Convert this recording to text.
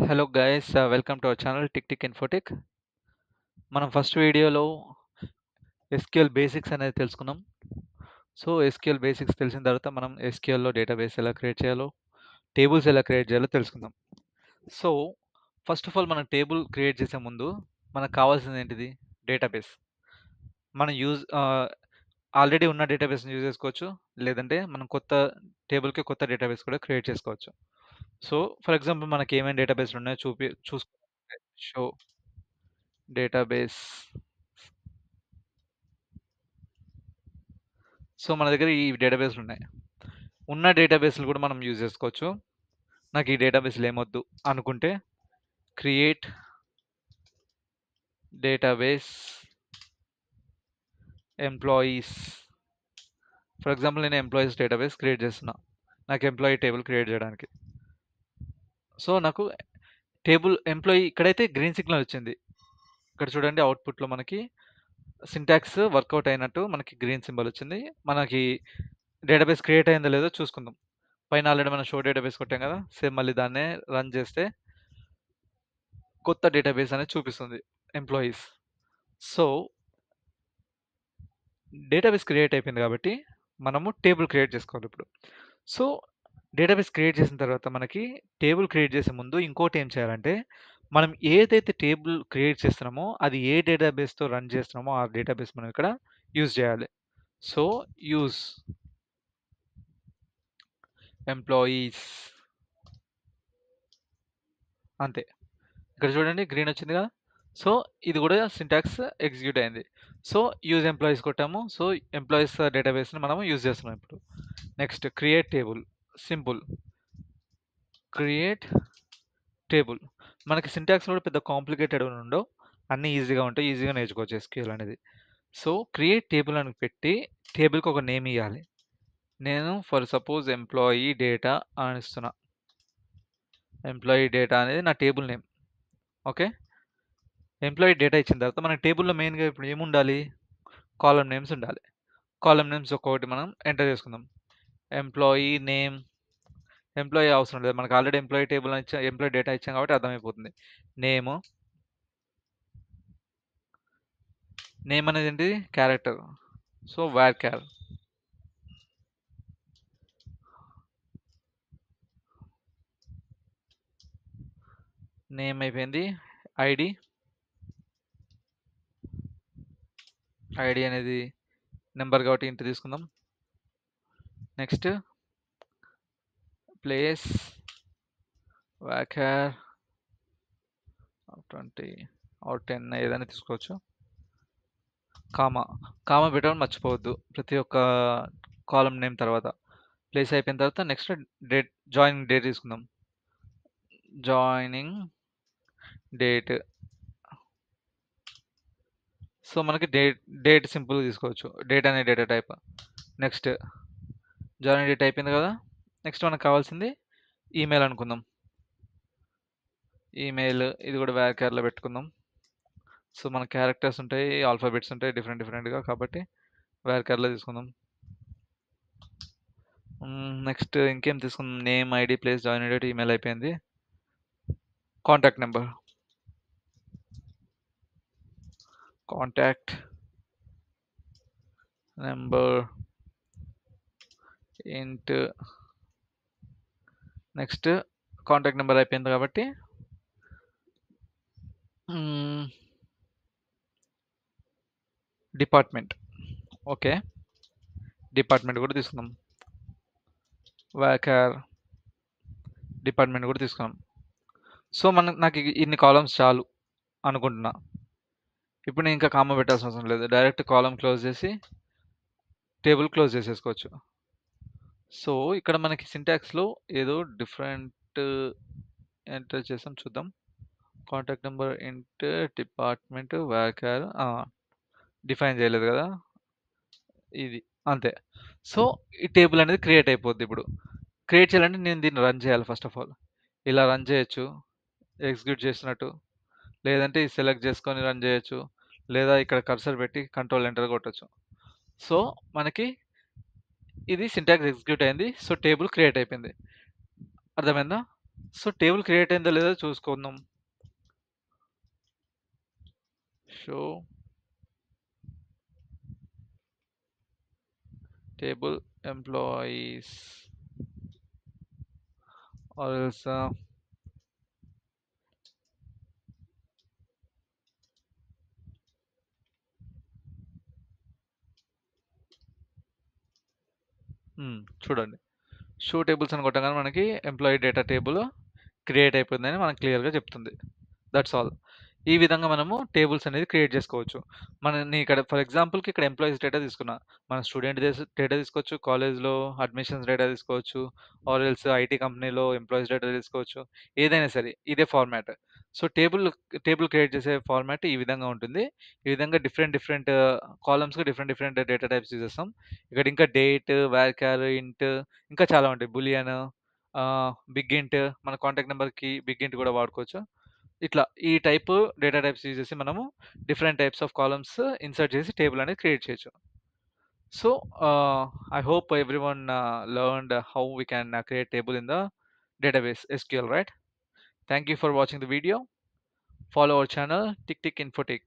Hello guys, welcome to our channel tick tick Infotech. మనం first వీడియోలో SQL basics అనేది తెలుసుకున్నాం. సో ఎస్క్యూఎల్ బేసిక్స్ తెలిసిన తర్వాత మనం ఎస్క్యూఎల్లో డేటాబేస్ ఎలా క్రియేట్ చేయాలో, టేబుల్స్ ఎలా క్రియేట్ చేయాలో తెలుసుకుందాం. సో ఫస్ట్ ఆఫ్ ఆల్ మనం టేబుల్ క్రియేట్ చేసే ముందు మనకు కావాల్సింది ఏంటిది? డేటాబేస్. మనం ఆల్రెడీ ఉన్న డేటాబేస్ని యూజ్ చేసుకోవచ్చు, లేదంటే మనం కొత్త టేబుల్కి కొత్త డేటాబేస్ కూడా క్రియేట్ చేసుకోవచ్చు. సో ఫర్ ఎగ్జాంపుల్ మనకి ఏమేమి డేటాబేస్లు ఉన్నాయో చూసుకుంటే షో డేటాబేస్. సో మన దగ్గర ఈ డేటాబేస్లు ఉన్నాయి. ఉన్న డేటాబేస్లు కూడా మనం యూజ్ చేసుకోవచ్చు. నాకు ఈ డేటాబేస్లు ఏమొద్దు అనుకుంటే create database employees. For example నేను ఎంప్లాయీస్ డేటాబేస్ క్రియేట్ చేస్తున్నా, నాకు ఎంప్లాయీ టేబుల్ క్రియేట్ చేయడానికి. సో నాకు టేబుల్ ఎంప్లాయీ ఇక్కడైతే గ్రీన్ సిగ్నల్ వచ్చింది. ఇక్కడ చూడండి, అవుట్పుట్లో మనకి సింటాక్స్ వర్కౌట్ అయినట్టు మనకి గ్రీన్ సింబల్ వచ్చింది. మనకి డేటాబేస్ క్రియేట్ అయిందో లేదో చూసుకుందాం. పైన ఆల్రెడీ మనం షో డేటాబేస్ కొట్టాం కదా, సేమ్ మళ్ళీ దాన్నే రన్ చేస్తే కొత్త డేటాబేస్ అనేది చూపిస్తుంది ఎంప్లాయీస్. సో డేటాబేస్ క్రియేట్ అయిపోయింది కాబట్టి మనము టేబుల్ క్రియేట్ చేసుకోవాలి ఇప్పుడు. సో డేటాబేస్ క్రియేట్ చేసిన తర్వాత మనకి టేబుల్ క్రియేట్ చేసే ముందు ఇంకోటి ఏం చేయాలంటే, మనం ఏదైతే టేబుల్ క్రియేట్ చేస్తున్నామో అది ఏ డేటాబేస్తో రన్ చేస్తున్నామో ఆ డేటాబేస్ మనం ఇక్కడ యూజ్ చేయాలి. సో యూజ్ ఎంప్లాయీస్ అంతే. ఇక్కడ చూడండి గ్రీన్ వచ్చింది కదా. సో ఇది కూడా సింటాక్స్ ఎగ్జిక్యూట్ అయింది. సో యూజ్ ఎంప్లాయీస్ కొట్టాము. సో ఎంప్లాయీస్ డేటాబేస్ని మనం యూజ్ చేస్తున్నాం ఇప్పుడు. Next create table. Simple, create table. మనకి సింటాక్స్ కూడా పెద్ద కాంప్లికేటెడ్ ఉండవు, అన్నీ ఈజీగా ఉంటాయి, ఈజీగా నేర్చుకోవచ్చు ఎస్క్యూఎల్ అనేది. సో క్రియేట్ టేబుల్ అని పెట్టి టేబుల్కి ఒక నేమ్ ఇవ్వాలి. నేను ఫర్ సపోజ్ ఎంప్లాయీ డేటా అని ఇస్తున్నా. ఎంప్లాయీ డేటా అనేది నా table name. Okay, employee data ఇచ్చిన తర్వాత మన టేబుల్లో మెయిన్గా ఇప్పుడు ఏముండాలి? కాలం నేమ్స్ ఉండాలి. కాలం నేమ్స్ ఒక్కొక్కటి మనం ఎంటర్ చేసుకుందాం. ఎంప్లాయీ నేమ్, ఎంప్లాయీ అవసరం లేదు, మనకు ఆల్రెడీ ఎంప్లాయీ టేబుల్ ఇచ్చా, ఎంప్లాయీ డేటా ఇచ్చాం కాబట్టి అర్థమైపోతుంది. నేమ్, నేమ్ అనేది ఏంటి? Character. So varchar. Name అయిపోయింది. ఐడి, ఐడి అనేది నెంబర్ కాబట్టి ఇంటి తీసుకుందాం. నెక్స్ట్ ప్లేస్ వ్యాకర్ 20 ఆర్ 10 ఏదైనా తీసుకోవచ్చు. కామా, కామా పెట్టడం మర్చిపోవద్దు ప్రతి ఒక్క కాలం నేమ్ తర్వాత. ప్లేస్ అయిపోయిన తర్వాత నెక్స్ట్ డేట్, జాయినింగ్ డేట్ తీసుకుందాం. Joining date. సో మనకి డేట్ సింపుల్గా తీసుకోవచ్చు, డేట్ అనే data type. Next joining date అయిపోయింది కదా. నెక్స్ట్ మనకు కావాల్సింది ఈమెయిల్ అనుకుందాం. ఈమెయిల్ ఇది కూడా వ్యాకర్లో పెట్టుకుందాం. సో మన క్యారెక్టర్స్ ఉంటాయి, ఆల్ఫాబెట్స్ ఉంటాయి డిఫరెంట్గా, కాబట్టి వ్యాకర్లో తీసుకుందాం. నెక్స్ట్ ఇంకేం తీసుకుందాం? Name, ID, place, join date, email అయిపోయింది. కాంటాక్ట్ నెంబర్, కాంటాక్ట్ నెంబర్ ఇంట్. నెక్స్ట్ కాంటాక్ట్ నెంబర్ అయిపోయింది కాబట్టి డిపార్ట్మెంట్. ఓకే, డిపార్ట్మెంట్ కూడా తీసుకుందాం. వ్యాకర్ డిపార్ట్మెంట్ కూడా తీసుకున్నాం. సో నాకు ఇన్ని కాలమ్స్ చాలు అనుకుంటున్నా. ఇప్పుడు నేను ఇంకా కామా పెట్టాల్సిన అవసరం లేదు, డైరెక్ట్ కాలం క్లోజ్ చేసి టేబుల్ క్లోజ్ చేసేసుకోవచ్చు. సో ఇక్కడ మనకి సింటాక్స్లో ఏదో డిఫరెంట్ ఎంటర్ చేసాం, చూద్దాం. కాంటాక్ట్ నెంబర్ ఇంట్ డిపార్ట్మెంట్ వ్యాకర్ డిఫైన్ చేయలేదు కదా, ఇది అంతే. సో ఈ టేబుల్ అనేది క్రియేట్ అయిపోద్ది. ఇప్పుడు క్రియేట్ చేయాలంటే నేను దీన్ని రన్ చేయాలి. ఫస్ట్ ఆఫ్ ఆల్ ఇలా రన్ చేయొచ్చు ఎగ్జిక్యూట్ చేసినట్టు, లేదంటే ఇది సెలెక్ట్ చేసుకొని రన్ చేయొచ్చు, లేదా ఇక్కడ కర్సర్ పెట్టి కంట్రోల్ ఎంటర్ కొట్టచ్చు. సో మనకి ఇది సింటాక్స్ ఎగ్జిక్యూట్ అయింది. సో టేబుల్ క్రియేట్ అయిపోయింది. అర్థమైందా? సో టేబుల్ క్రియేట్ అయిందో లేదో చూసుకుందాం. Show table employees or else చూడండి. షో టేబుల్స్ అని కొట్టగానే మనకి ఎంప్లాయీ డేటా టేబుల్ క్రియేట్ అయిపోయిందని మనకు క్లియర్‌గా చెప్తుంది. That's all. ఈ విధంగా మనము టేబుల్స్ అనేది క్రియేట్ చేసుకోవచ్చు. నేను ఇక్కడ ఫర్ ఎగ్జాంపుల్‌కి ఇక్కడ ఎంప్లాయీస్ డేటా తీసుకున్నా. మన స్టూడెంట్ డేటా తీసుకోవచ్చు, కాలేజ్‌లో అడ్మిషన్స్ డేటా తీసుకోవచ్చు, ఆర్ ఎల్స్ ఐటీ కంపెనీలో ఎంప్లాయీస్ డేటా తీసుకోవచ్చు. ఏదైనా సరే ఇదే ఫార్మాట్. సో టేబుల్ క్రియేట్ చేసే ఫార్మాట్ ఈ విధంగా ఉంటుంది. ఈ విధంగా డిఫరెంట్ డిఫరెంట్ కాలమ్స్‌కి different different data types use చేస్తాం. ఇక్కడ ఇంకా డేట్, వార్‌చార్, ఇంట్ ఇంకా చాలా ఉంటాయి. బూలియన్, బిగ్ ఇంట్, మన కాంటాక్ట్ నంబర్‌కి బిగ్ ఇంట్ కూడా వాడుకోవచ్చు. ఇట్లా ఈ టైప్ డేటా టైప్స్ యూజ్ చేసి మనము different types of columns insert చేసి టేబుల్ అనేది క్రియేట్ చేయొచ్చు. So I hope everyone learned how we can create table in the database SQL, right? Thank you for watching the video. Follow our channel Tick Tick Infotech.